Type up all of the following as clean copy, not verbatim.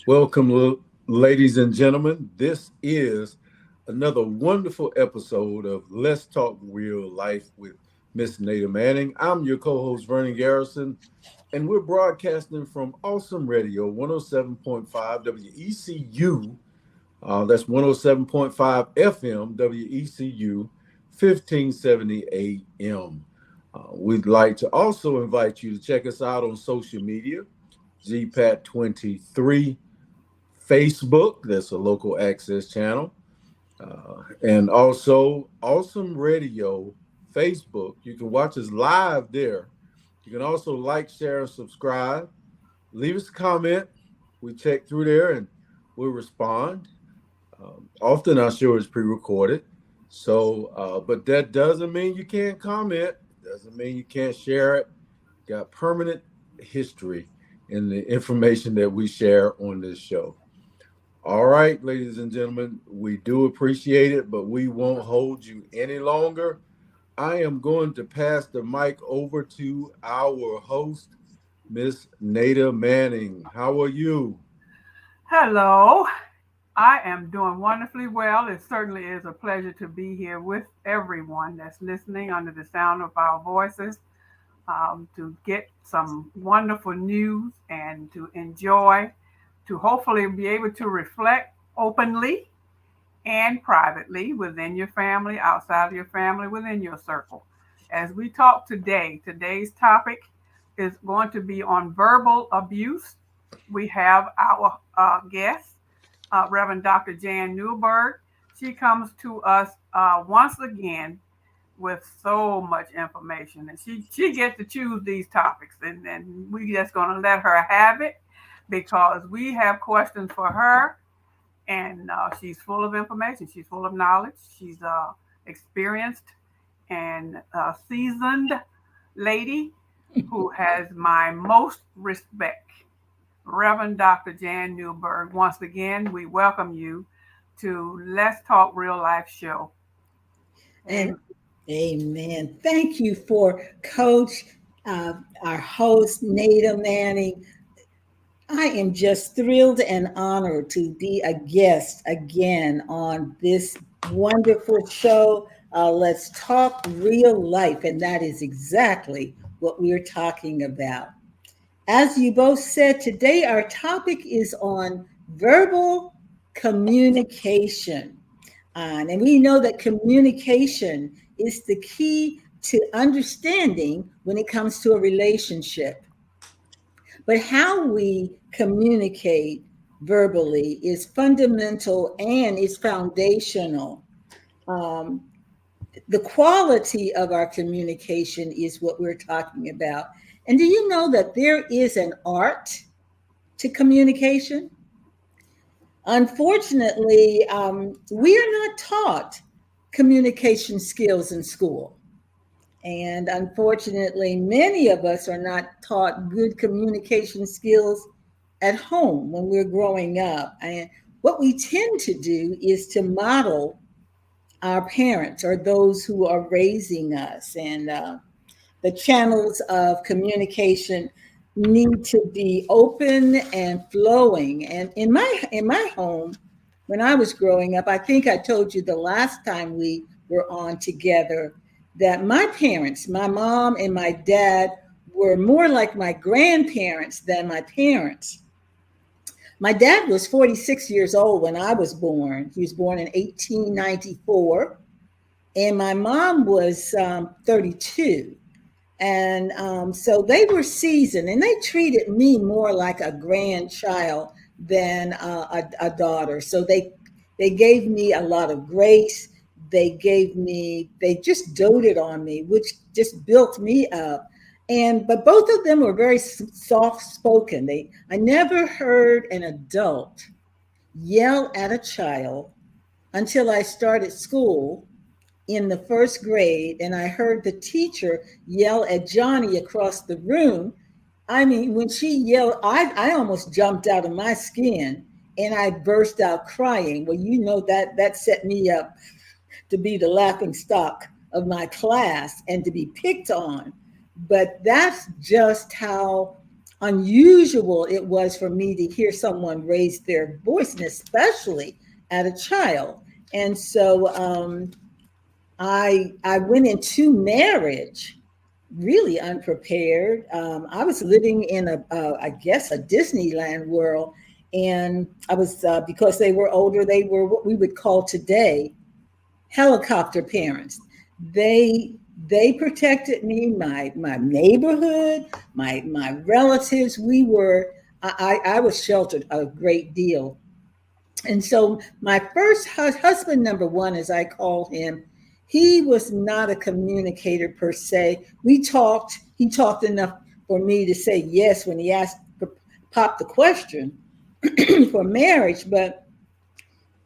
Welcome, ladies and gentlemen. This is another wonderful episode of Let's Talk Real Life with Miss Nada Manning. I'm your co host, Vernon Garrison, and we're broadcasting from Awesome Radio 107.5 WECU. That's 107.5 FM WECU, 1570 AM. We'd like to also invite you to check us out on social media, GPAT23 Facebook, that's a local access channel, and also Awesome Radio Facebook. You can watch us live there. You can also like, share, and subscribe. Leave us a comment. We check through there and we'll respond. Often our show is pre-recorded, but that doesn't mean you can't comment. Doesn't mean you can't share it. Got permanent history in the information that we share on this show. All right, ladies and gentlemen, we do appreciate it, but we won't hold you any longer. I am going to pass the mic over to our host, Miss Nada Manning. How are you? Hello. I am doing wonderfully well. It certainly is a pleasure to be here with everyone that's listening under the sound of our voices to get some wonderful news and to enjoy, to hopefully be able to reflect openly and privately within your family, outside of your family, within your circle. As we talk today, today's topic is going to be on verbal abuse. We have our guest, Reverend Dr. Jan Newberg. She comes to us once again with so much information, and she gets to choose these topics, and we just going to let her have it because we have questions for her, and she's full of information. She's full of knowledge. She's experienced and seasoned lady who has my most respect. Reverend Dr. Jan Newberg, once again, we welcome you to Let's Talk Real Life show. And amen. Thank you for Coach, our host, Nada Manning. I am just thrilled and honored to be a guest again on this wonderful show. Let's talk real life. And that is exactly what we're talking about. As you both said, today our topic is on verbal communication. And we know that communication is the key to understanding when it comes to a relationship. But how we communicate verbally is fundamental and is foundational. The quality of our communication is what we're talking about. And do you know that there is an art to communication? Unfortunately, we are not taught communication skills in school. And unfortunately, many of us are not taught good communication skills at home when we're growing up. And what we tend to do is to model our parents or those who are raising us. And the channels of communication need to be open and flowing. And in my home, when I was growing up, I think I told you the last time we were on together that my parents, my mom and my dad, were more like my grandparents than my parents. My dad was 46 years old when I was born. He was born in 1894. And my mom was 32. And so they were seasoned, and they treated me more like a grandchild than a daughter. So they gave me a lot of grace. They just doted on me, which just built me up. But both of them were very soft spoken. I never heard an adult yell at a child until I started school in the first grade, and I heard the teacher yell at Johnny across the room. I mean, when she yelled, I almost jumped out of my skin and I burst out crying. Well, you know that set me up to be the laughing stock of my class and to be picked on. But that's just how unusual it was for me to hear someone raise their voice, and especially at a child. And so I went into marriage really unprepared. I was living in I guess, a Disneyland world, and I was because they were older, they were what we would call today helicopter parents. They protected me, my neighborhood, my relatives. I was sheltered a great deal. And so my first husband, number one, as I call him, he was not a communicator per se. He talked enough for me to say yes when he popped the question for marriage, but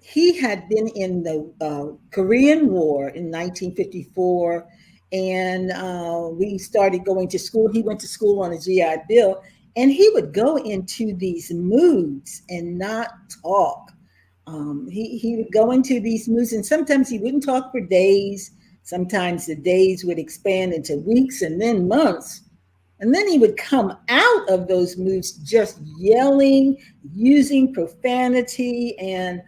he had been in the Korean War in 1954, and we started going to school. He went to school on a GI Bill, and he would go into these moods and not talk. He would go into these moods, and sometimes he wouldn't talk for days. Sometimes the days would expand into weeks and then months. And then he would come out of those moods just yelling, using profanity. And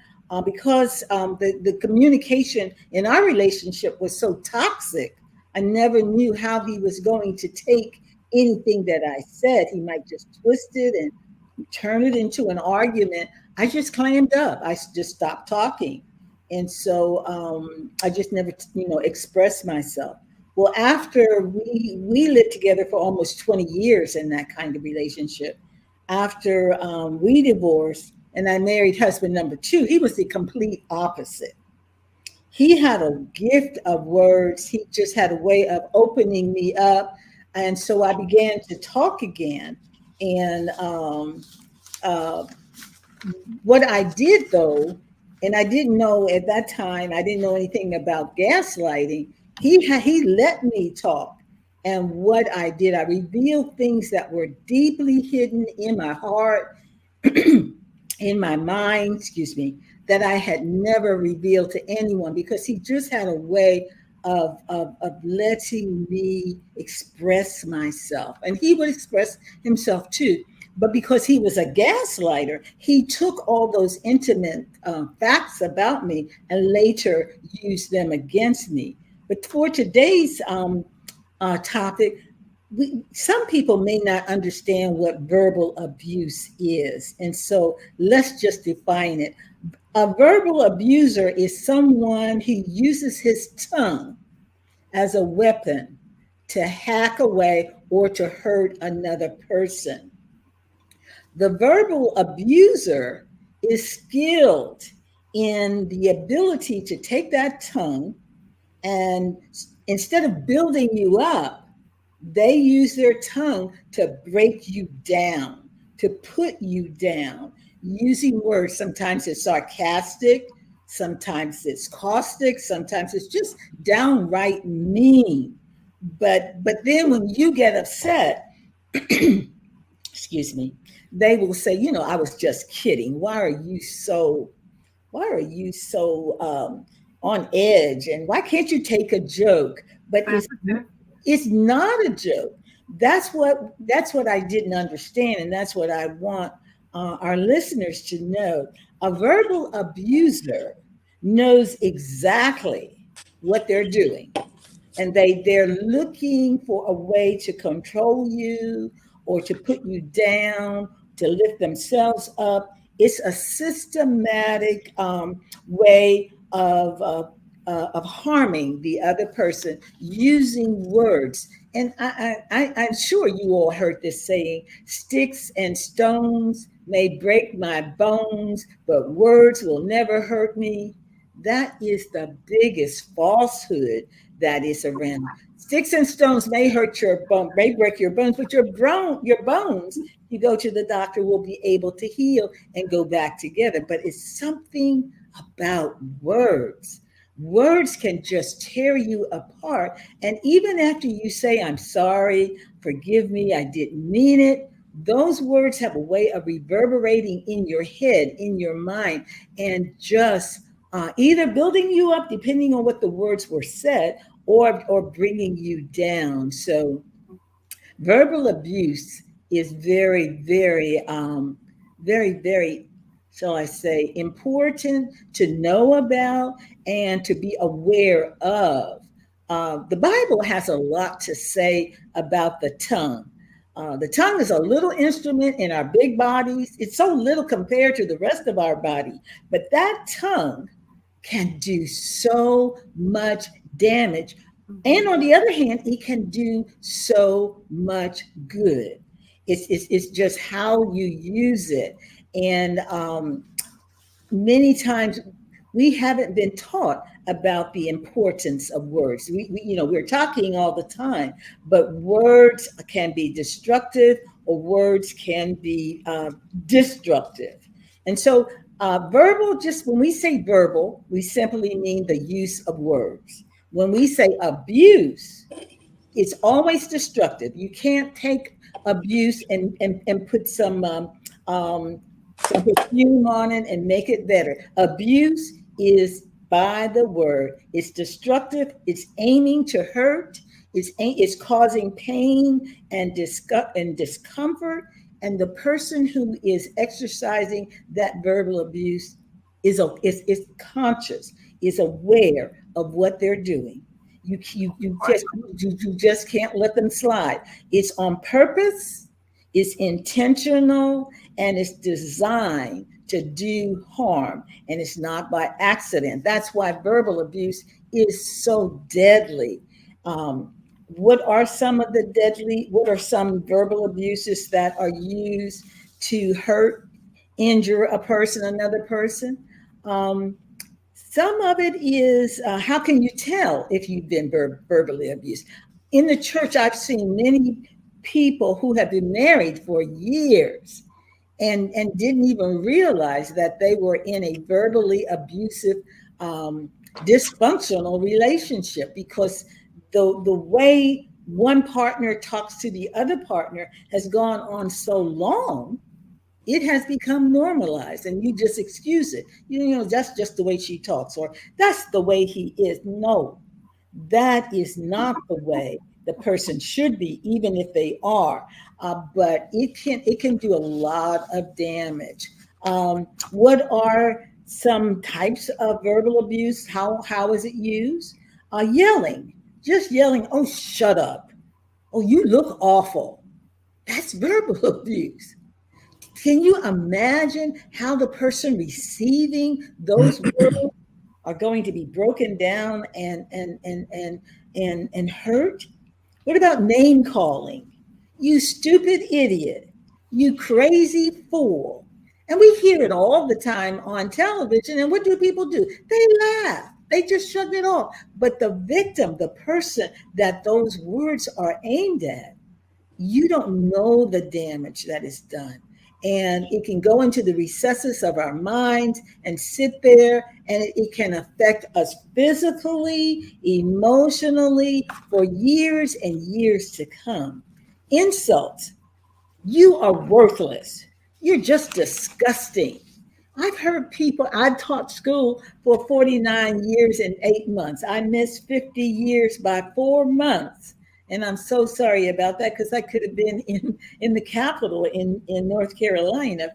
because the communication in our relationship was so toxic, I never knew how he was going to take anything that I said. He might just twist it and turn it into an argument. I just clammed up. I just stopped talking. And so I just never, expressed myself. Well, after we lived together for almost 20 years in that kind of relationship, after we divorced and I married husband number two, he was the complete opposite. He had a gift of words. He just had a way of opening me up. And so I began to talk again. And what I did, though, and I didn't know at that time, I didn't know anything about gaslighting. He let me talk. And what I did, I revealed things that were deeply hidden in my heart, in my mind, that I had never revealed to anyone, because he just had a way of letting me express myself. And he would express himself too. But because he was a gaslighter, he took all those intimate facts about me and later used them against me. But for today's topic, some people may not understand what verbal abuse is. And so let's just define it. A verbal abuser is someone who uses his tongue as a weapon to hack away or to hurt another person. The verbal abuser is skilled in the ability to take that tongue, and instead of building you up, they use their tongue to break you down, to put you down, using words. Sometimes it's sarcastic, sometimes it's caustic, sometimes it's just downright mean. But then when you get upset, excuse me, they will say, I was just kidding. Why are you so on edge? And why can't you take a joke? But it's not a joke. That's what I didn't understand. And that's what I want our listeners to know. A verbal abuser knows exactly what they're doing. And they're looking for a way to control you or to put you down, to lift themselves up. It's a systematic way of harming the other person using words. And I'm sure you all heard this saying, sticks and stones may break my bones, but words will never hurt me. That is the biggest falsehood that is around. Sticks and stones may hurt your bone, may break your bones, but your bones, you go to the doctor, will be able to heal and go back together. But it's something about words. Words can just tear you apart. And even after you say, I'm sorry, forgive me, I didn't mean it, those words have a way of reverberating in your head, in your mind, and just either building you up, depending on what the words were said, or bringing you down. So verbal abuse is very, very, shall I say, important to know about and to be aware of. The Bible has a lot to say about the tongue. The tongue is a little instrument in our big bodies. It's so little compared to the rest of our body, but that tongue can do so much damage. And on the other hand, it can do so much good. It's just how you use it. And many times we haven't been taught about the importance of words. We're talking all the time, but words can be destructive or words can be destructive. And so verbal, just when we say verbal, we simply mean the use of words. When we say abuse, it's always destructive. You can't take abuse and put some perfume on it and make it better. Abuse is by the word. It's destructive. It's aiming to hurt. It's causing pain and discomfort. And the person who is exercising that verbal abuse is conscious, is aware of what they're doing. You just can't let them slide. It's on purpose, it's intentional, and it's designed to do harm, and it's not by accident. That's why verbal abuse is so deadly. What are some verbal abuses that are used to hurt, injure another person? Some of it is, how can you tell if you've been verbally abused? In the church, I've seen many people who have been married for years and didn't even realize that they were in a verbally abusive, dysfunctional relationship, because the way one partner talks to the other partner has gone on so long, it has become normalized, and you just excuse it. That's just the way she talks, or that's the way he is. No, that is not the way the person should be, even if they are. But it can do a lot of damage. What are some types of verbal abuse? How is it used? Yelling, just yelling. Oh, shut up. Oh, you look awful. That's verbal abuse. Can you imagine how the person receiving those words are going to be broken down and hurt? What about name calling? You stupid idiot, you crazy fool. And we hear it all the time on television. And what do people do? They laugh. They just shrug it off. But the victim, the person that those words are aimed at, you don't know the damage that is done. And it can go into the recesses of our minds and sit there, and it can affect us physically, emotionally, for years and years to come. Insults. You are worthless. You're just disgusting. I've heard people, I taught school for 49 years and 8 months. I missed 50 years by 4 months. And I'm so sorry about that, because I could have been in the Capitol in North Carolina.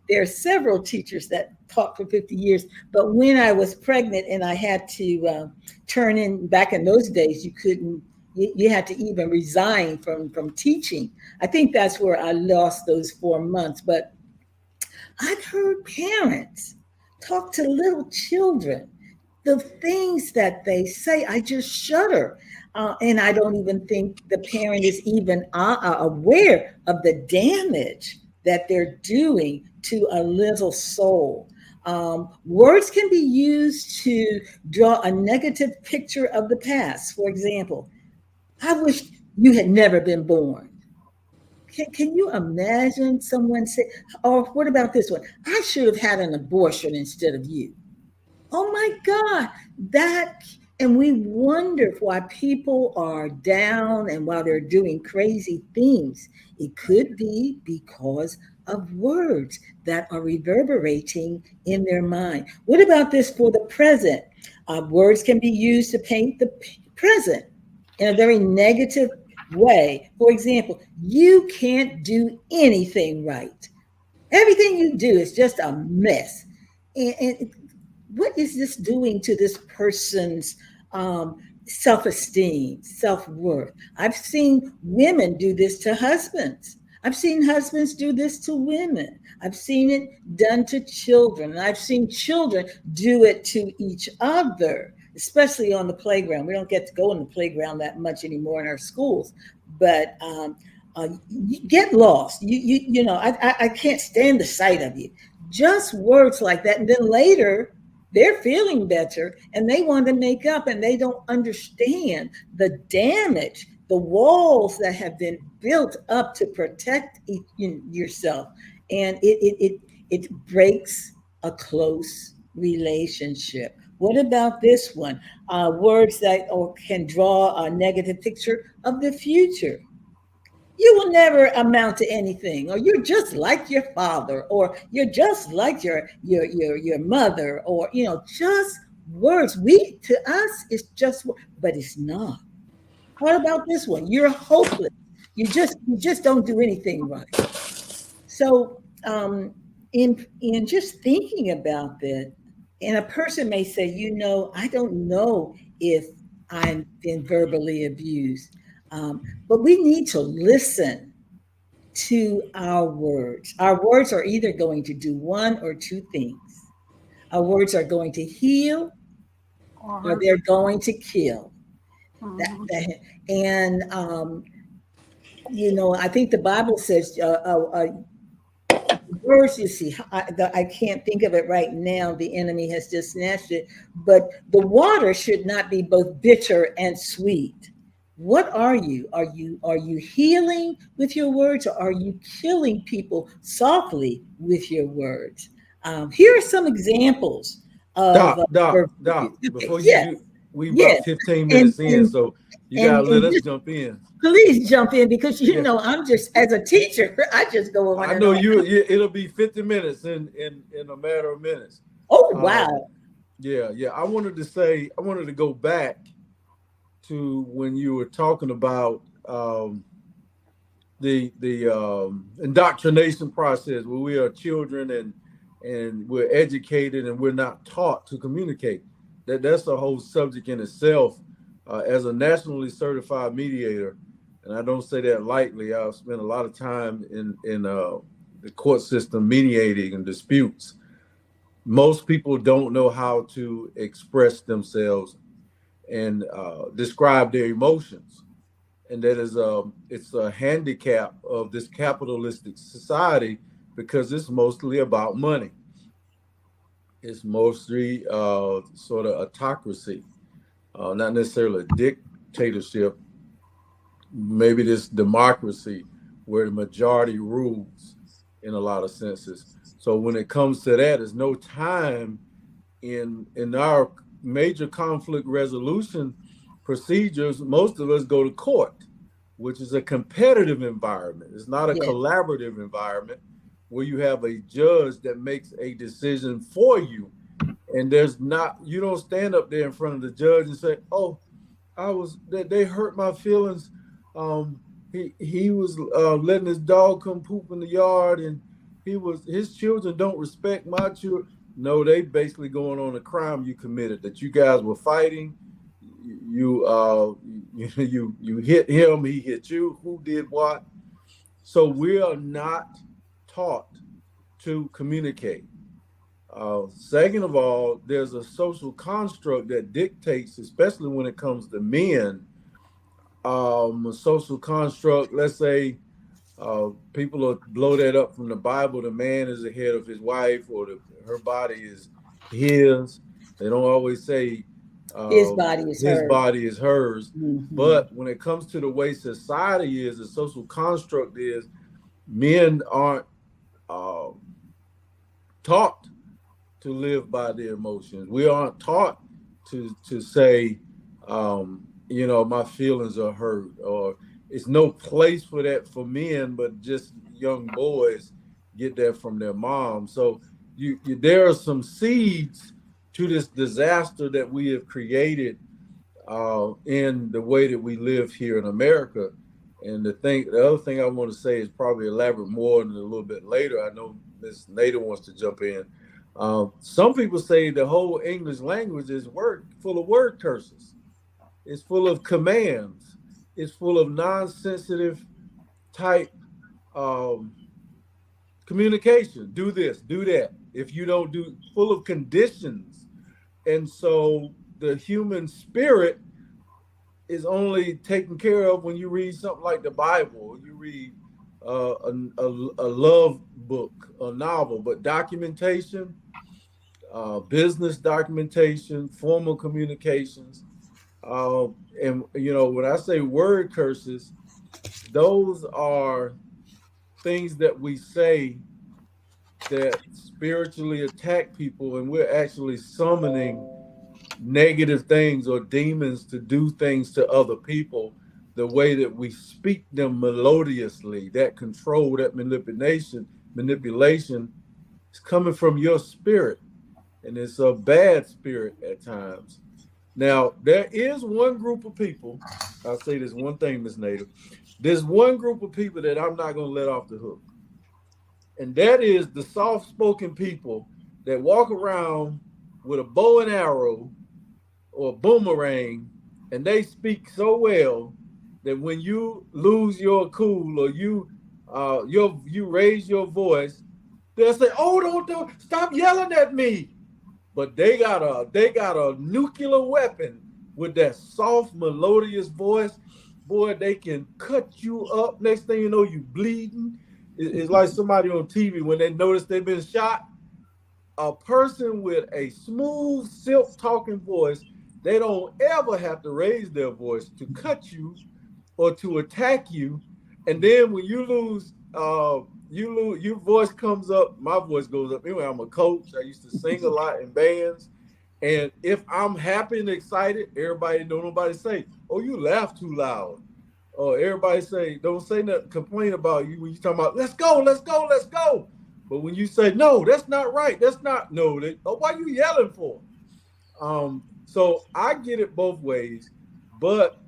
There are several teachers that taught for 50 years. But when I was pregnant and I had to turn in, back in those days, you had to even resign from teaching. I think that's where I lost those 4 months. But I've heard parents talk to little children. The things that they say, I just shudder. And I don't even think the parent is even aware of the damage that they're doing to a little soul. Words can be used to draw a negative picture of the past. For example, I wish you had never been born. Can you imagine someone say, or what about this one? I should have had an abortion instead of you. Oh my God, and we wonder why people are down and why they're doing crazy things. It could be because of words that are reverberating in their mind. What about this for the present? Words can be used to paint the present in a very negative way. For example, you can't do anything right. Everything you do is just a mess. And what is this doing to this person's self-esteem, self-worth? I've seen women do this to husbands. I've seen husbands do this to women. I've seen it done to children. And I've seen children do it to each other, especially on the playground. We don't get to go on the playground that much anymore in our schools, but you get lost. You know, I can't stand the sight of you. Just words like that. And then later, they're feeling better and they want to make up, and they don't understand the damage, the walls that have been built up to protect yourself. And it breaks a close relationship. What about this one? Words that can draw a negative picture of the future. You will never amount to anything, or you're just like your father, or you're just like your mother, or just words. We, to us, it's just, but it's not. What about this one? You're hopeless. You just don't do anything right. So in just thinking about that, and a person may say, I don't know if I've been verbally abused. But we need to listen to our words. Our words are either going to do one or two things. Our words are going to heal, or they're going to kill. And I think the Bible says words, you see, I can't think of it right now. The enemy has just snatched it. But the water should not be both bitter and sweet. What are you? Are you healing with your words, or are you killing people softly with your words? Here are some examples of Doc, before we about 15 minutes in, so you gotta let us jump in. Please jump in, because I'm just, as a teacher, I just go on. I know it'll be 50 minutes in a matter of minutes. Oh wow. Yeah. I wanted to go back to when you were talking about the indoctrination process, where we are children and we're educated and we're not taught to communicate. That's a whole subject in itself. As a nationally certified mediator, and I don't say that lightly, I've spent a lot of time in the court system mediating and disputes. Most people don't know how to express themselves and describe their emotions, and that is it's a handicap of this capitalistic society, because it's mostly about money. It's mostly sort of autocracy, not necessarily a dictatorship. Maybe this democracy where the majority rules in a lot of senses. So when it comes to that, there's no time in our major conflict resolution procedures. Most of us go to court, which is a competitive environment. It's not a collaborative environment where you have a judge that makes a decision for you. And you don't stand up there in front of the judge and say, oh, they hurt my feelings. He was letting his dog come poop in the yard, and his children don't respect my children. No, they basically going on a crime you committed, that you guys were fighting. You hit him, he hit you. Who did what? So we are not taught to communicate. Second of all, there's a social construct that dictates, especially when it comes to men, a social construct. Let's say people will blow that up from the Bible. The man is the head of his wife, or her body is his. They don't always say his body is hers. Mm-hmm. But when it comes to the way society is, the social construct is, men aren't taught to live by their emotions. We aren't taught to say, my feelings are hurt, or it's no place for that for men, but just young boys get that from their mom. So there are some seeds to this disaster that we have created in the way that we live here in America. And the other thing I want to say is probably elaborate more and a little bit later. I know Ms. Nader wants to jump in. Some people say the whole English language is full of word curses. It's full of commands. It's full of non-sensitive type communication. Do this, do that. If you don't do, full of conditions. And so the human spirit is only taken care of when you read something like the Bible, you read a love book, a novel, but documentation, business documentation, formal communications. And, when I say word curses, those are things that we say that spiritually attack people, and we're actually summoning negative things or demons to do things to other people. The way that we speak them melodiously, that control, that manipulation is coming from your spirit, and it's a bad spirit at times. Now, there is one group of people, I'll say this one thing, Ms. Nader, there's one group of people that I'm not going to let off the hook, and that is the soft-spoken people that walk around with a bow and arrow or boomerang, and they speak so well that when you lose your cool or you raise your voice, they'll say, "Oh, don't stop yelling at me." But they got a nuclear weapon with that soft, melodious voice. Boy, they can cut you up. Next thing you know, you bleeding. It's like somebody on TV when they notice they've been shot. A person with a smooth, silk talking voice, they don't ever have to raise their voice to cut you or to attack you. And then when you lose, your voice comes up, my voice goes up. Anyway, I'm a coach. I used to sing a lot in bands. And if I'm happy and excited, nobody say, "Oh, you laugh too loud." Or everybody say, don't say nothing, complain about you when you talking about, "Let's go, let's go, let's go." But when you say, "No, that's not right, that's not," why are you yelling for? So I get it both ways, but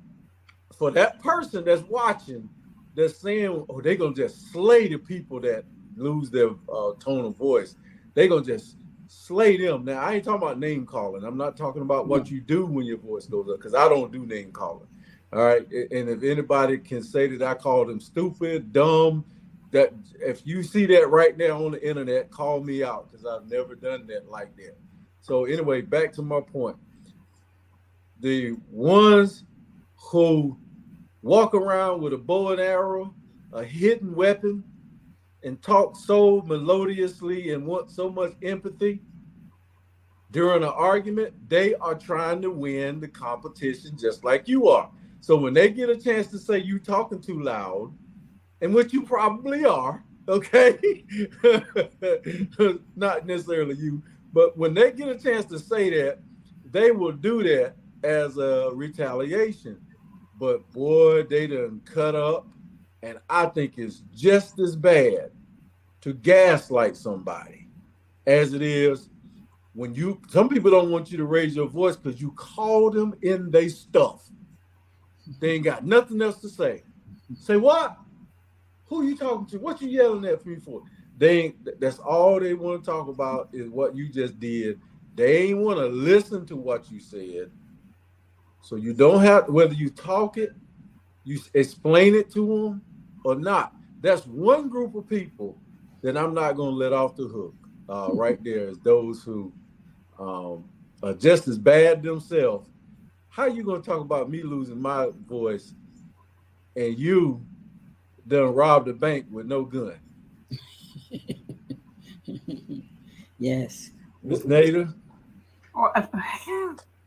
for that person that's watching, that's saying, "Oh, they're gonna just slay the people that lose their tone of voice. They're gonna just slay them." Now, I ain't talking about name calling. I'm not talking about what you do when your voice goes up, because I don't do name calling. All right. And if anybody can say that I call them stupid, dumb, that if you see that right now on the internet, call me out, because I've never done that like that. So anyway, back to my point. The ones who walk around with a bow and arrow, a hidden weapon, and talk so melodiously and want so much empathy during an argument, they are trying to win the competition just like you are. So when they get a chance to say you talking too loud, and which you probably are, okay? Not necessarily you, but when they get a chance to say that, they will do that as a retaliation. But boy, they done cut up, and I think it's just as bad to gaslight somebody as it is when some people don't want you to raise your voice because you call them in their stuff. They ain't got nothing else to say. Say what? Who you talking to? What you yelling at me for? That's all they want to talk about is what you just did. They ain't want to listen to what you said. So you don't have, whether you talk it, you explain it to them or not. That's one group of people that I'm not going to let off the hook. Right there is those who are just as bad themselves. How you going to talk about me losing my voice and you done robbed a bank with no gun? Yes. Ms. Nader?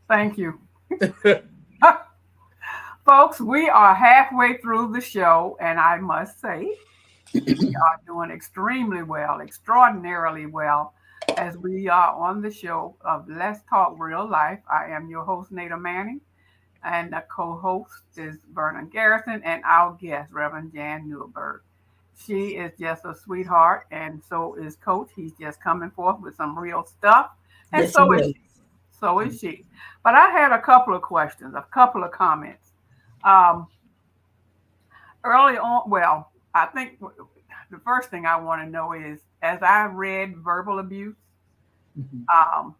Thank you. Folks, we are halfway through the show, and I must say, we are doing extremely well, extraordinarily well, as we are on the show of Let's Talk Real Life. I am your host, Nader Manning, and the co-host is Vernon Garrison, and our guest, Reverend Jan Newberg. She is just a sweetheart, and so is Coach. He's just coming forth with some real stuff, and Yes, so is she. So is she. But I had a couple of questions, a couple of comments. early on, well, I think the first thing I want to know is, as I read verbal abuse, Mhm. um,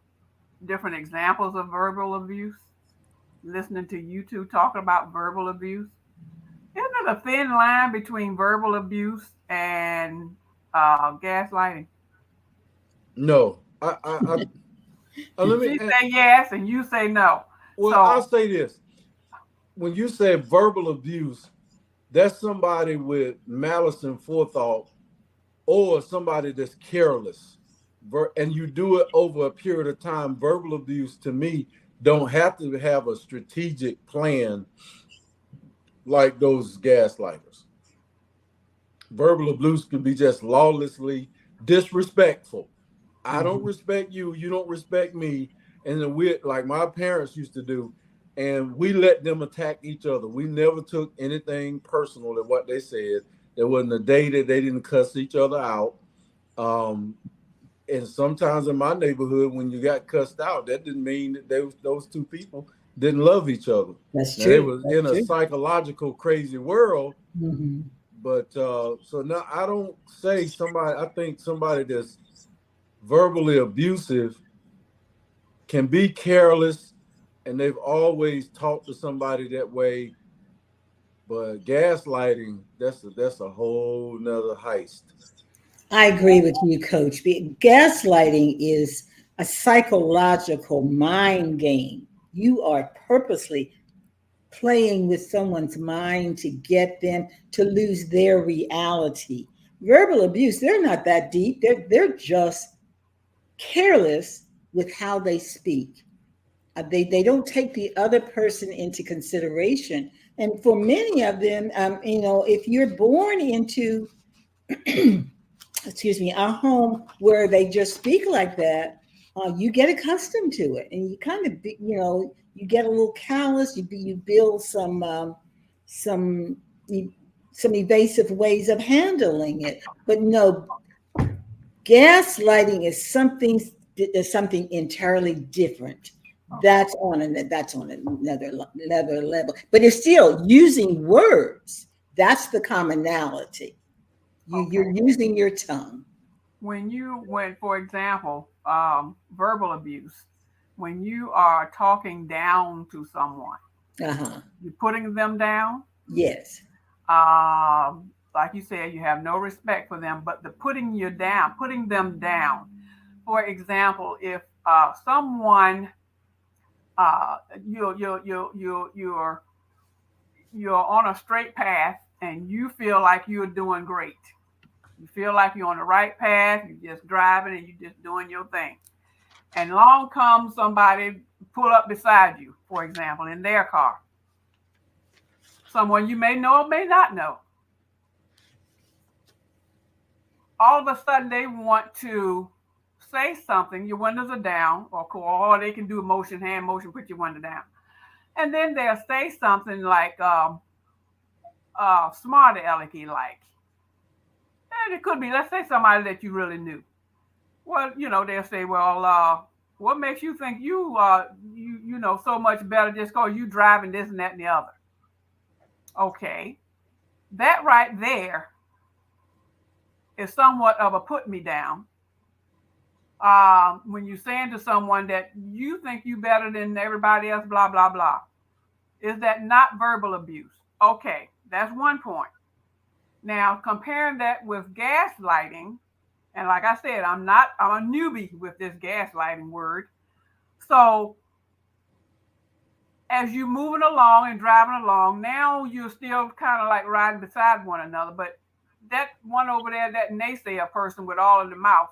different examples of verbal abuse, listening to you two talking about verbal abuse, isn't it a thin line between verbal abuse and gaslighting? No, let me. She say yes and you say no. Well, So I'll say this: when you say verbal abuse, that's somebody with malice and forethought, or somebody that's careless. And you do it over a period of time. Verbal abuse, to me, don't have to have a strategic plan like those gaslighters. Verbal abuse can be just lawlessly disrespectful. I don't Mhm. respect you, you don't respect me, and then we, like my parents used to do, and we let them attack each other. We never took anything personal in what they said. There wasn't a day that they didn't cuss each other out. Um, and sometimes in my neighborhood, when you got cussed out, that didn't mean that those two people didn't love each other. That's Now they true. was in That's a true. psychological crazy world, Mhm. but so now I don't say somebody. I think somebody that's verbally abusive can be careless, and they've always talked to somebody that way. But gaslighting, that's a whole nother heist. I agree with you, Coach. Gaslighting is a psychological mind game. You are purposely playing with someone's mind to get them to lose their reality. Verbal abuse, they're not that deep. They're just careless with how they speak. They don't take the other person into consideration. And for many of them, if you're born into excuse me, a home where they just speak like that, you get accustomed to it, and you kind of, you get a little callous. You build some some evasive ways of handling it. But no, gaslighting is something entirely different. okay, That's on another level. But it's still using words. That's the commonality. You're okay. using your tongue. When for example, verbal abuse, when you are talking down to someone, Uh-huh. you're putting them down. Yes. Like you said, you have no respect for them, but the putting them down. For example, if someone you're you're on a straight path and you feel like you're doing great. You feel like you're on the right path, you're just driving and you're just doing your thing. And along comes somebody pull up beside you, for example, in their car. Someone you may know or may not know. All of a sudden they want to say something, your windows are down, or they can do a motion, hand motion, put your window down. And then they'll say something like, smart alecky like. And it could be, let's say somebody that you really knew. Well, they'll say, well, what makes you think you know so much better just because you driving this and that and the other? Okay, that right there is somewhat of a put me down. When you're saying to someone that you think you better than everybody else, blah blah blah, is that not verbal abuse? Okay, that's one point. Now comparing that with gaslighting, and like I said, I'm a newbie with this gaslighting word. So as you moving along and driving along, now you're still kind of like riding beside one another. But that one over there, that naysayer person with all in the mouth,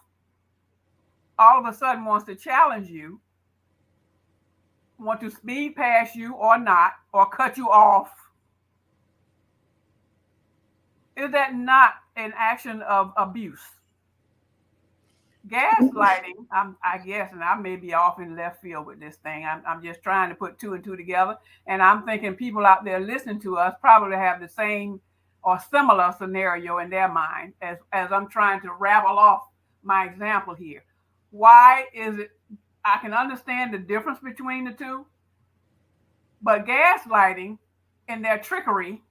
all of a sudden wants to challenge you, want to speed past you or not, or cut you off. Is that not an action of abuse? Gaslighting, I guess, and I may be off in left field with this thing. I'm just trying to put two and two together. And I'm thinking people out there listening to us probably have the same or similar scenario in their mind as I'm trying to ravel off my example here. Why is it? I can understand the difference between the two, but gaslighting and their trickery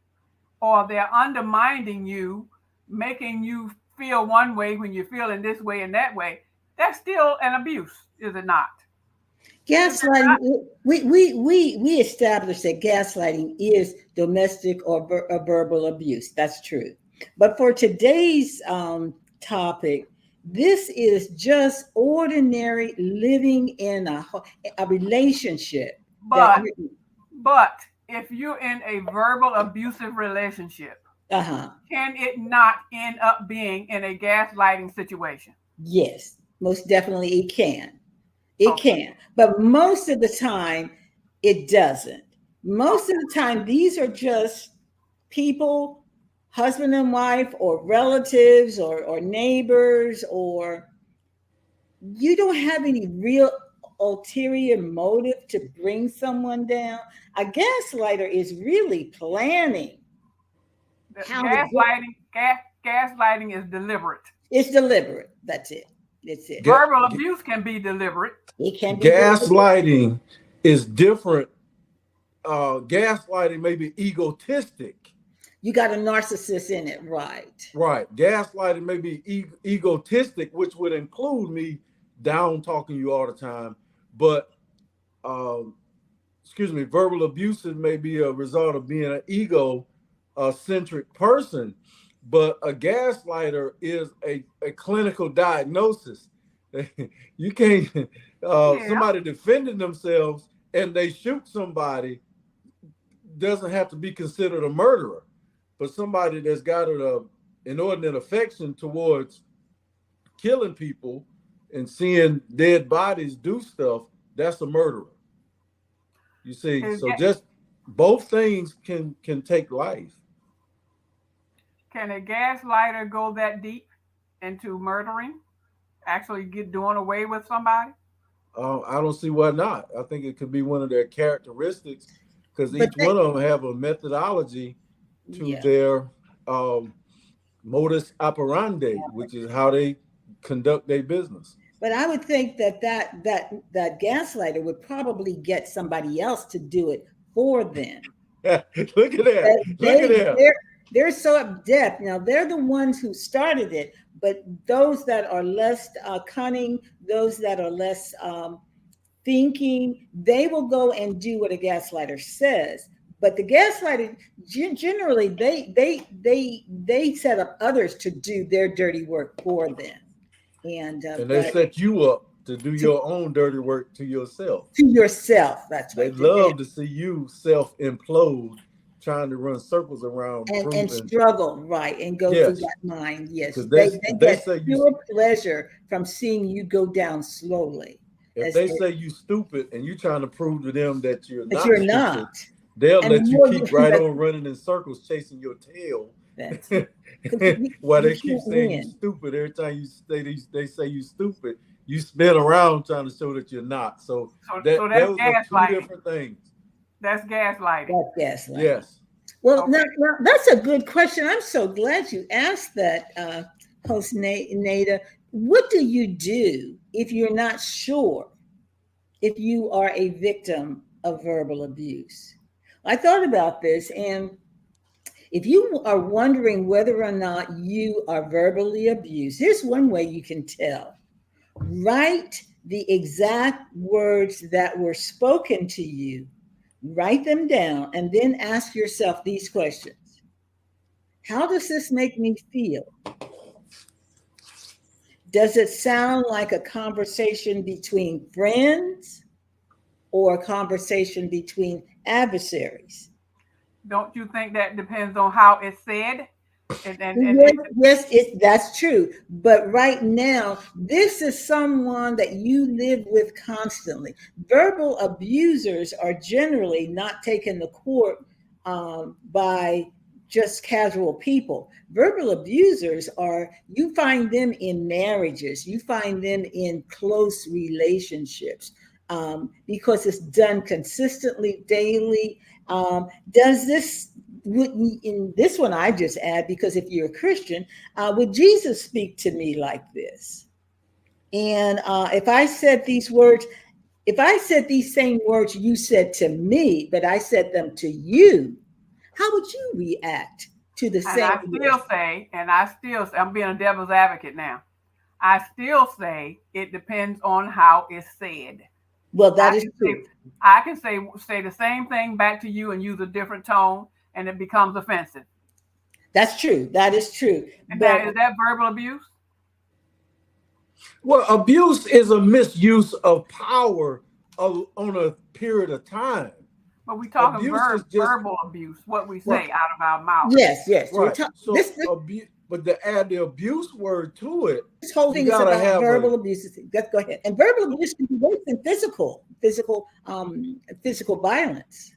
or they're undermining you, making you feel one way when you're feeling this way and that way, that's still an abuse, is it not? Gaslighting, we established that gaslighting is domestic or verbal abuse. That's true. But for today's topic, this is just ordinary living in a relationship. But if you're in a verbal abusive relationship, can it not end up being in a gaslighting situation? Yes, most definitely it can. It can. But most of the time, it doesn't. Most of the time, these are just people, husband and wife, or relatives, or neighbors, or you don't have any real ulterior motive to bring someone down. A gaslighter is really planning. Gaslighting is deliberate. It's deliberate. That's it. It's it. Verbal abuse can be deliberate. It can be gaslighting is different. Gaslighting may be egotistic. You got a narcissist in it, right? Right. Gaslighting may be egotistic, which would include me down talking you all the time. But, verbal abuses may be a result of being an ego-centric person. But a gaslighter is a clinical diagnosis. You can't, somebody defending themselves and they shoot somebody doesn't have to be considered a murderer. But somebody that's got an inordinate affection towards killing people and seeing dead bodies do stuff, that's a murderer. You see, so just both things can take life. Can a gaslighter go that deep into murdering? Actually doing away with somebody? I don't see why not. I think it could be one of their characteristics because each one of them have a methodology to their modus operandi, which is how they conduct their business. But I would think that gaslighter would probably get somebody else to do it for them. Look at that. They're so adept. Now, they're the ones who started it, but those that are less cunning, those that are less thinking, they will go and do what a gaslighter says. But the gaslighter, generally, they set up others to do their dirty work for them. And they set you up to do your own dirty work to yourself. To yourself, that's right. They love to see you self-implode, trying to run circles around and struggle, right, and go through that mind. Yes, they get pure pleasure from seeing you go down slowly. If they say you stupid and you trying to prove to them that you're not stupid, they'll let you keep right on running in circles chasing your tail. While they keep saying you stupid, every time they say you stupid, you spin around trying to show that you're not. So that's two different things. That's gaslighting. That's gaslighting. Yes. Well, now, that's a good question. I'm so glad you asked that, host Nada. What do you do if you're not sure if you are a victim of verbal abuse? I thought about this, and if you are wondering whether or not you are verbally abused, here's one way you can tell. Write the exact words that were spoken to you. Write them down and then ask yourself these questions. How does this make me feel? Does it sound like a conversation between friends or a conversation between adversaries? Don't you think that depends on how it's said? Yes, that's true. But right now, this is someone that you live with constantly. Verbal abusers are generally not taken to court by just casual people. Verbal abusers you find them in marriages, you find them in close relationships because it's done consistently, daily. Does this, in this one I just add, because if you're a Christian, would Jesus speak to me like this? And if I said these words, if I said these same words you said to me, but I said them to you, how would you react to the And same? I still say, I'm being a devil's advocate now. I still say it depends on how it's said. Well, that is true. I can say the same thing back to you and use a different tone, and it becomes offensive. That's true. That is true. And now, is that verbal abuse? Well, abuse is a misuse of power on a period of time. But we talking verbal abuse, what we say out of our mouth. Yes. Right. But to add the abuse word to it, this whole thing is about verbal abuse. Let's go ahead. And verbal abuse can be worse than physical violence.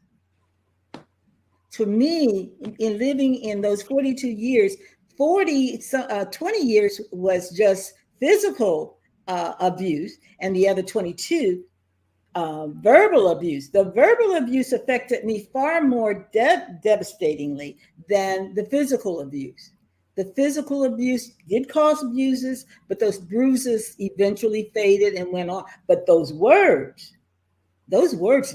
To me, in living in those 42 years, 20 years was just physical abuse, and the other 22 verbal abuse. The verbal abuse affected me far more devastatingly than the physical abuse. The physical abuse did cause bruises, but those bruises eventually faded and went on. But those words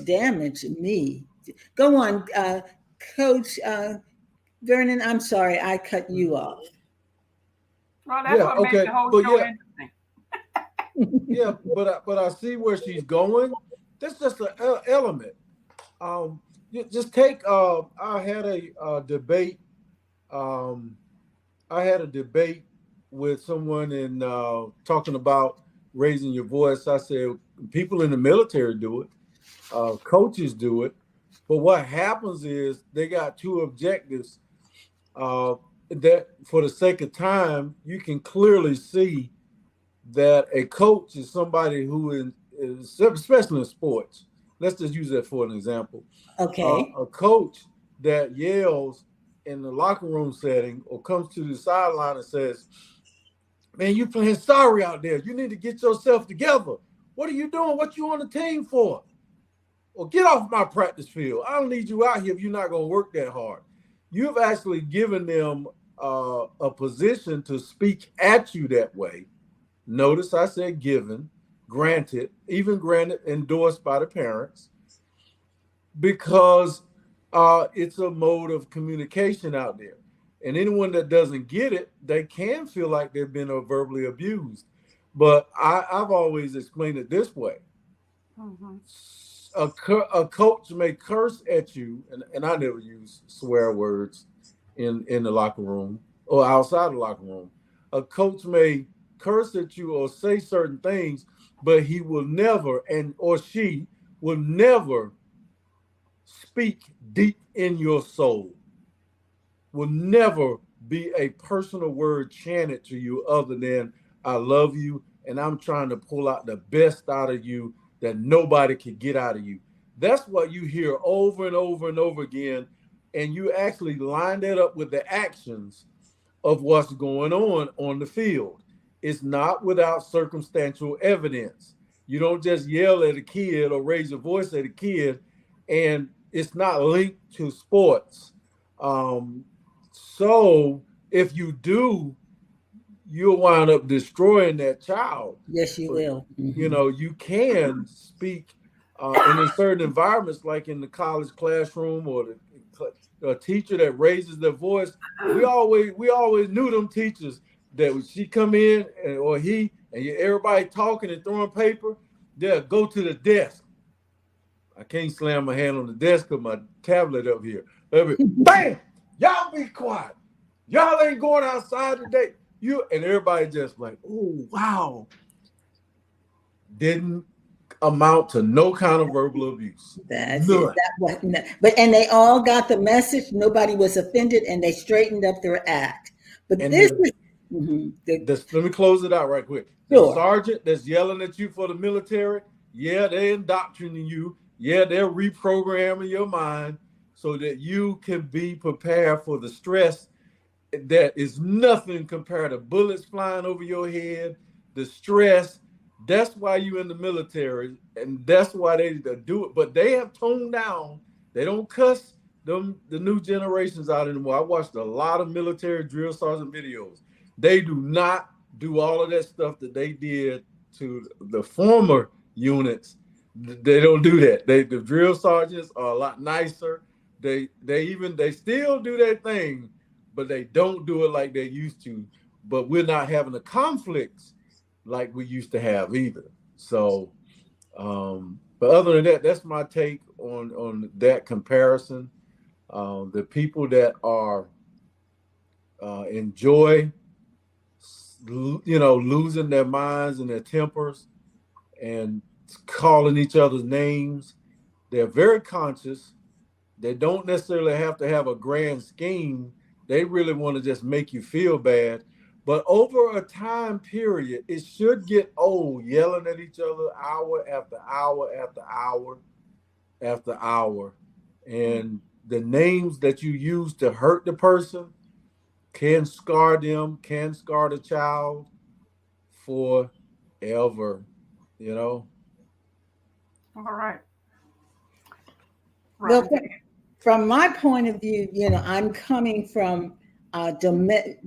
damaged me. Go on, Coach Vernon. I'm sorry, I cut you off. Well, that's what makes the whole show interesting. Yeah, but I see where she's going. That's just an element. Just take. I had a debate. I had a debate with someone in talking about raising your voice. I said people in the military do it, coaches do it, but what happens is they got two objectives. That for the sake of time, you can clearly see that a coach is somebody who is especially in sports. Let's just use that for an example. Okay. A coach that yells in the locker room setting or comes to the sideline and says, "Man, you playing sorry out there. You need to get yourself together. What are you doing? What you on the team for? Well, get off my practice field. I don't need you out here if you're not going to work that hard." You've actually given them a position to speak at you that way. Notice I said given, granted, endorsed by the parents, because it's a mode of communication out there. And anyone that doesn't get it, they can feel like they've been verbally abused. But I've always explained it this way. Mm-hmm. A coach may curse at you, and I never use swear words in the locker room or outside the locker room. A coach may curse at you or say certain things, but he will never, or she will never speak deep in your soul. Will never be a personal word chanted to you other than "I love you and I'm trying to pull out the best out of you that nobody can get out of you." That's what you hear over and over and over again. And you actually line that up with the actions of what's going on the field. It's not without circumstantial evidence. You don't just yell at a kid or raise your voice at a kid, and it's not linked to sports. So if you do, you'll wind up destroying that child. Yes, you will. Mm-hmm. You know, you can speak in certain environments, like in the college classroom or the teacher that raises their voice. We always knew them teachers that when she come in or he and everybody talking and throwing paper, they'll go to the desk. I can't slam my hand on the desk with my tablet up here. Bam! Y'all be quiet. Y'all ain't going outside today. And everybody just like, "Oh, wow." Didn't amount to no kind of verbal abuse. That's it. And they all got the message. Nobody was offended, and they straightened up their act. But let me close it out right quick. Sure. The sergeant that's yelling at you for the military, yeah, they're indoctrinating you. Yeah, they're reprogramming your mind so that you can be prepared for the stress that is nothing compared to bullets flying over your head, the stress. That's why you're in the military, and that's why they do it. But they have toned down. They don't cuss the new generations out anymore. I watched a lot of military drill sergeant videos. They do not do all of that stuff that they did to the former units. They don't do that. The drill sergeants are a lot nicer. They still do their thing, but they don't do it like they used to. But we're not having the conflicts like we used to have either. So, but other than that, that's my take on that comparison. The people that are enjoy, losing their minds and their tempers and calling each other's names, they're very conscious. They don't necessarily have to have a grand scheme. They really want to just make you feel bad. But over a time period, it should get old yelling at each other hour after hour after hour after hour. And the names that you use to hurt the person can scar them, can scar the child forever, All right. Well, from my point of view, I'm coming from domestic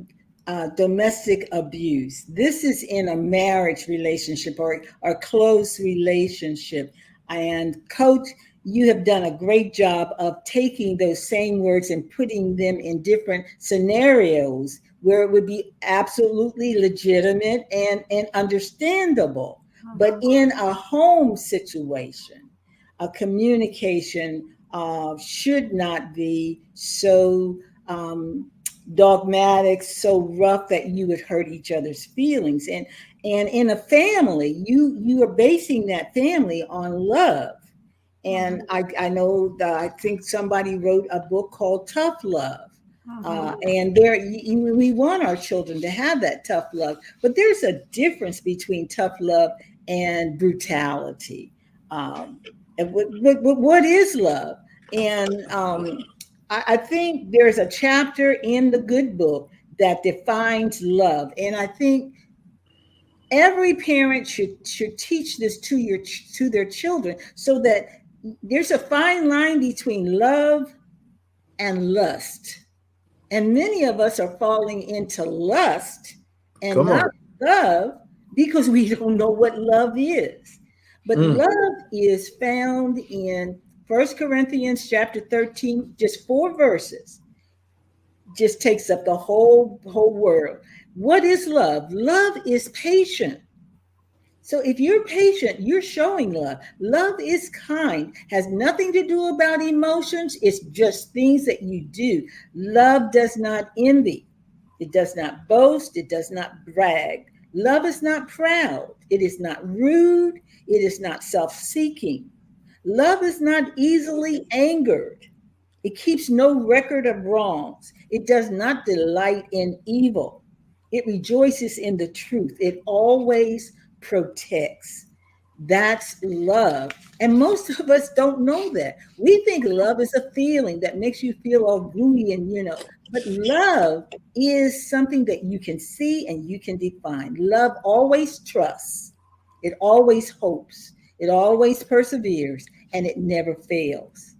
abuse. This is in a marriage relationship or a close relationship. And Coach, you have done a great job of taking those same words and putting them in different scenarios where it would be absolutely legitimate and understandable. But in a home situation, a communication should not be so dogmatic, so rough that you would hurt each other's feelings. And in a family, you are basing that family on love. And I know that I think somebody wrote a book called Tough Love. And we want our children to have that tough love, but there's a difference between tough love and brutality. And what is love? And I think there's a chapter in the good book that defines love. And I think every parent should teach this to their children, so that there's a fine line between love and lust. And many of us are falling into lust and not love because we don't know what love is. But love is found in 1 Corinthians chapter 13, just 4 verses, just takes up the whole world. What is love? Love is patient. So if you're patient, you're showing love. Love is kind, has nothing to do about emotions. It's just things that you do. Love does not envy. It does not boast. It does not brag. Love is not proud. It is not rude. It is not self-seeking. Love is not easily angered. It keeps no record of wrongs. It does not delight in evil. It rejoices in the truth. It always protects. That's love. And most of us don't know that. We think love is a feeling that makes you feel all gooey and, but love is something that you can see and you can define. Love always trusts. It always hopes. It always perseveres, and it never fails.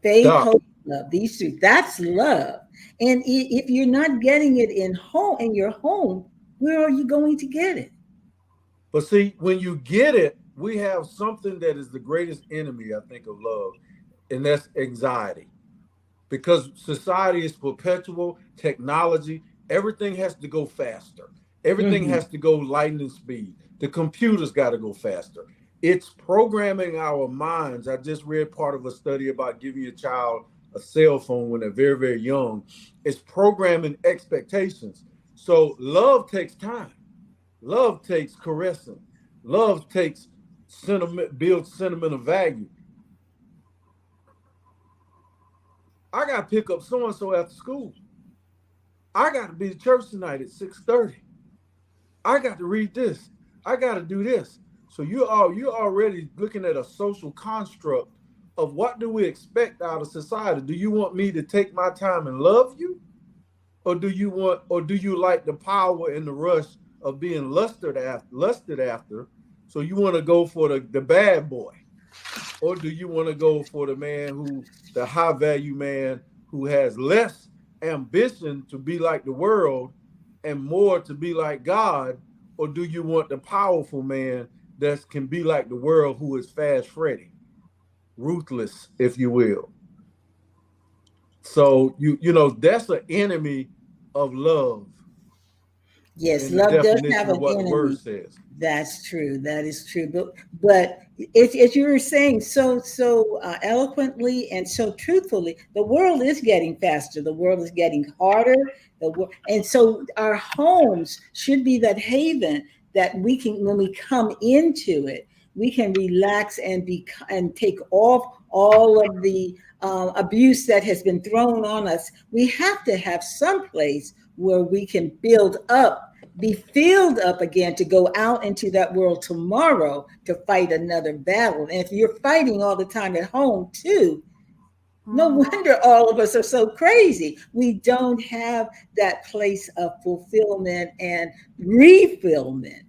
Faith, hope, love. These two. That's love. And if you're not getting it in your home, where are you going to get it? But see, when you get it, we have something that is the greatest enemy, I think, of love, and that's anxiety. Because society is perpetual, technology, everything has to go faster. Everything has to go lightning speed. The computer's got to go faster. It's programming our minds. I just read part of a study about giving your child a cell phone when they're very, very young. It's programming expectations. So love takes time. Love takes caressing. Love takes builds sentimental value. I got to pick up so-and-so after school. I got to be at church tonight at 6:30. I got to read this. I got to do this. So you're already looking at a social construct of what do we expect out of society. Do you want me to take my time and love you? Or do you like the power and the rush of being lusted after? So you want to go for the bad boy? Or do you want to go for the high value man who has less ambition to be like the world and more to be like God? Or do you want the powerful man that can be like the world, who is fast Freddy, ruthless, if you will? So you know that's an enemy of love Yes, in the love does definition have of an what the word enemy. says. That's true. That is true. But as you were saying so eloquently and so truthfully, the world is getting faster. The world is getting harder. And so our homes should be that haven that we can, when we come into it, we can relax and and take off all of the abuse that has been thrown on us. We have to have some place where we can build up, be filled up again to go out into that world tomorrow to fight another battle. And if you're fighting all the time at home too, no wonder all of us are so crazy. We don't have that place of fulfillment and refillment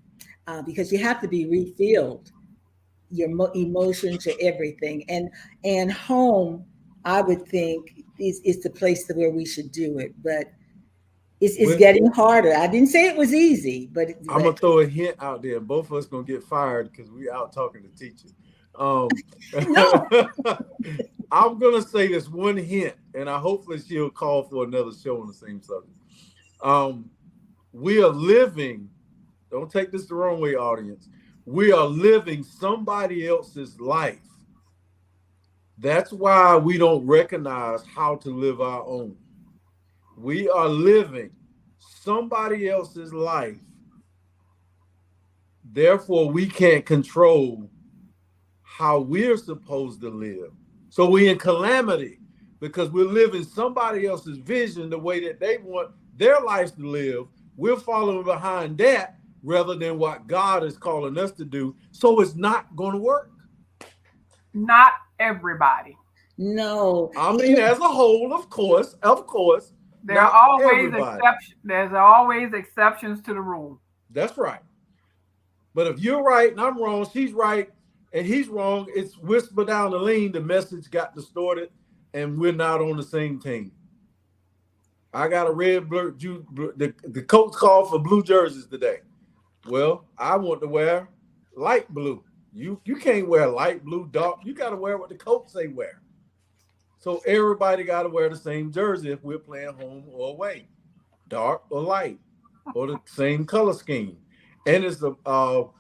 because you have to be refilled, your emotions, your everything. And home, I would think, is the place where we should do it. But it's When, getting harder. I didn't say it was easy, I'm gonna throw a hint out there. Both of us gonna get fired because we out talking to teachers. no. I'm gonna say this one hint, and I hopefully she'll call for another show on the same subject. We are living. Don't take this the wrong way, audience. We are living somebody else's life. That's why we don't recognize how to live our own. We are living somebody else's life. Therefore, we can't control how we're supposed to live. So we're in calamity because we're living somebody else's vision the way that they want their lives to live. We're following behind that rather than what God is calling us to do. So it's not going to work. Not everybody. No. I mean, as a whole, of course. There are always exceptions. There's always exceptions to the rule. That's right. But if you're right and I'm wrong, she's right and he's wrong, it's whisper down the lane, the message got distorted and we're not on the same team. I got a red blue, the coach called for blue jerseys today. Well, I want to wear light blue. You can't wear light blue, dark. You got to wear what the coach say wear. So everybody got to wear the same jersey if we're playing home or away, dark or light, or the same color scheme. And it's the all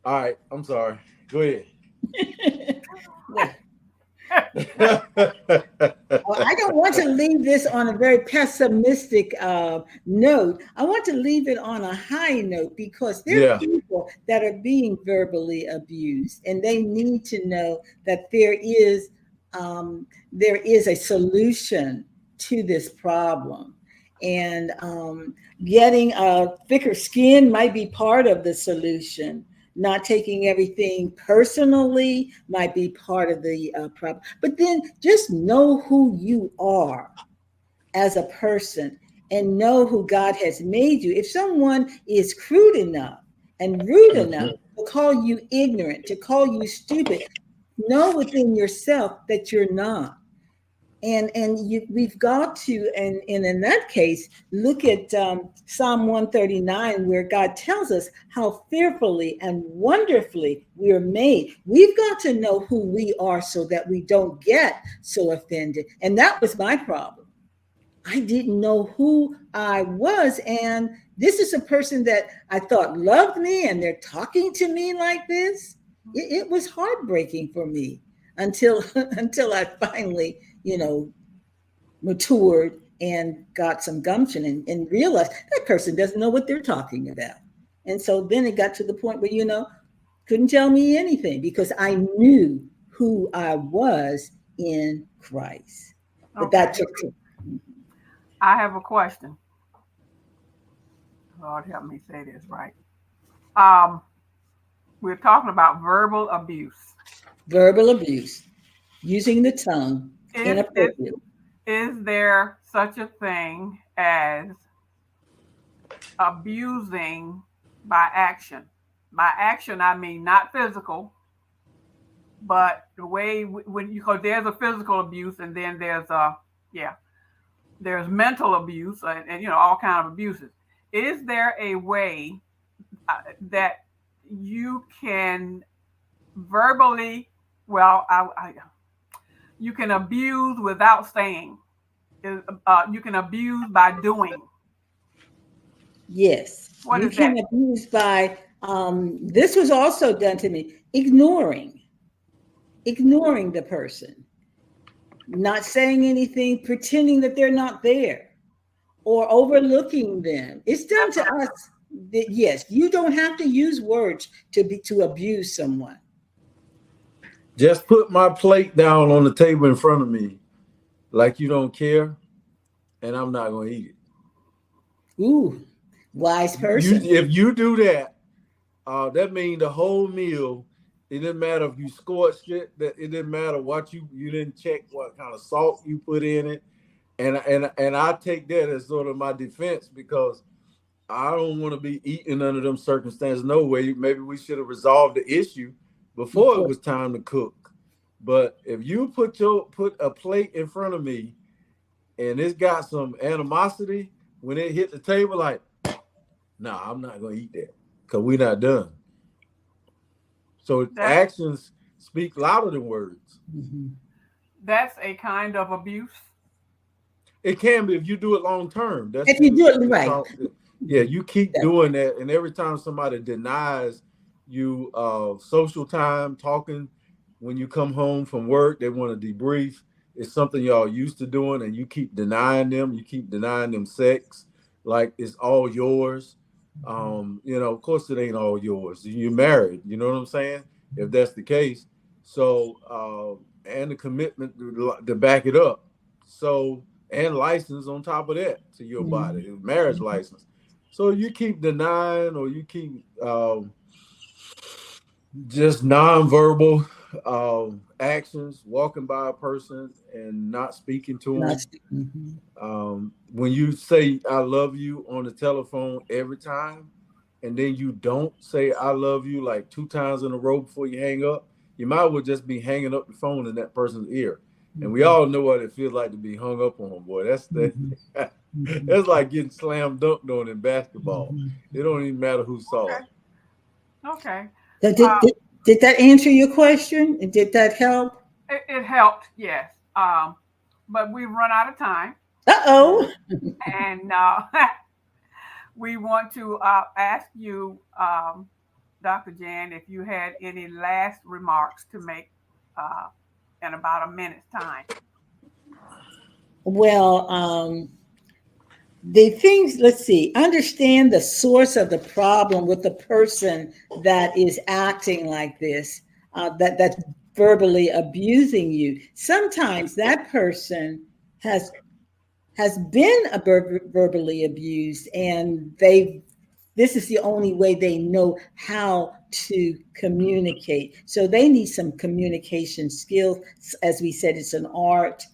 right. I'm sorry. Go ahead. Well, I don't want to leave this on a very pessimistic note. I want to leave it on a high note because there are people that are being verbally abused, and they need to know that there is a solution to this problem. And getting a thicker skin might be part of the solution. Not taking everything personally might be part of the problem. But then just know who you are as a person and know who God has made you. If someone is crude enough and rude enough to call you ignorant, to call you stupid, know within yourself that you're not. And we've got to, and in that case, look at Psalm 139, where God tells us how fearfully and wonderfully we are made. We've got to know who we are so that we don't get so offended. And that was my problem. I didn't know who I was. And this is a person that I thought loved me, and they're talking to me like this. It was heartbreaking for me until I finally, matured and got some gumption and realized that person doesn't know what they're talking about. And so then it got to the point where, couldn't tell me anything because I knew who I was in Christ. But that took. I have a question. Lord help me say this right. We're talking about verbal abuse. Verbal abuse, using the tongue inappropriately. Is there such a thing as abusing by action? By action, I mean not physical, but the way because there's a physical abuse and then there's mental abuse and all kind of abuses. Is there a way that you can verbally, you can abuse without saying? you can abuse by doing. Yes. What You is can that? abuse by, this was also done to me, ignoring the person, not saying anything, pretending that they're not there, or overlooking them. It's done to us. Yes, you don't have to use words to abuse someone. Just put my plate down on the table in front of me like you don't care, and I'm not going to eat it. Ooh, wise person. If you do that, that means the whole meal, it didn't matter if you scorched it, that it didn't matter what you didn't check what kind of salt you put in it. And I take that as sort of my defense, because I don't want to be eating under them circumstances. No way. Maybe we should have resolved the issue before it was time to cook. But if you put a plate in front of me and it's got some animosity, when it hit the table, like, nah, I'm not gonna eat that because we're not done. So actions speak louder than words. Mm-hmm. That's a kind of abuse. It can be if you do it long term. That's if you do it right. Yeah, you keep doing that, and every time somebody denies you social time, talking when you come home from work, they want to debrief. It's something y'all used to doing, and you keep denying them. You keep denying them sex, like it's all yours. Of course it ain't all yours. You're married. You know what I'm saying? If that's the case, so and the commitment to back it up. So and license on top of that to your body, marriage license. So you keep denying, or you keep just nonverbal actions, walking by a person and not speaking to them. When you say I love you on the telephone every time, and then you don't say I love you like 2 times in a row before you hang up, you might as well just be hanging up the phone in that person's ear. And we all know what it feels like to be hung up on, boy. That's like getting slam dunked on in basketball. It don't even matter who saw it. Okay. Did that answer your question? Did that help? It helped, yes. But we've run out of time. Uh-oh. And we want to ask you, Dr. Jan, if you had any last remarks to make in about a minute's time. Well, the things, let's see, understand the source of the problem with the person that is acting like this, that's verbally abusing you. Sometimes that person has been verbally abused, and this is the only way they know how to communicate. So they need some communication skills. As we said, it's an art.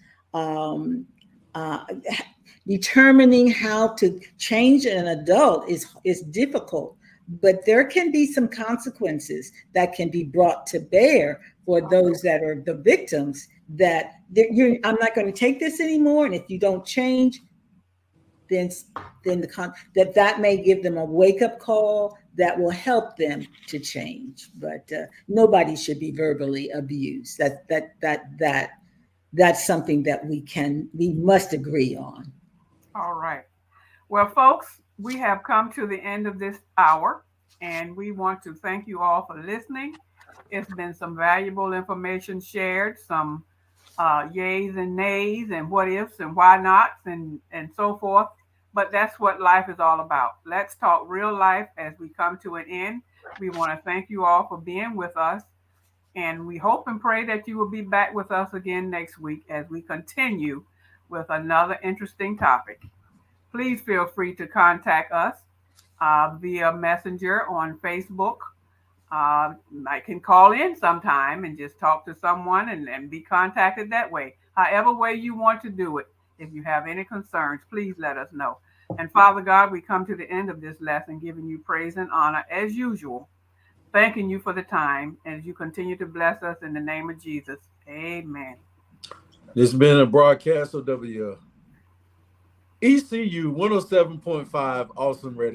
Determining how to change an adult is difficult, but there can be some consequences that can be brought to bear for those that are the victims, that I'm not going to take this anymore, and if you don't change, then that may give them a wake-up call that will help them to change. But nobody should be verbally abused. That's something that we must agree on. All right. Well, folks, we have come to the end of this hour, and we want to thank you all for listening. It's been some valuable information shared, some yays and nays and what ifs and why nots and so forth. But that's what life is all about. Let's talk real life as we come to an end. We want to thank you all for being with us. And we hope and pray that you will be back with us again next week as we continue with another interesting topic. Please feel free to contact us via Messenger on Facebook. I can call in sometime and just talk to someone and be contacted that way. However way you want to do it. If you have any concerns, please let us know. And Father God, we come to the end of this lesson, giving you praise and honor as usual, thanking you for the time as you continue to bless us in the name of Jesus. Amen. This has been a broadcast of ECU 107.5 Awesome Radio.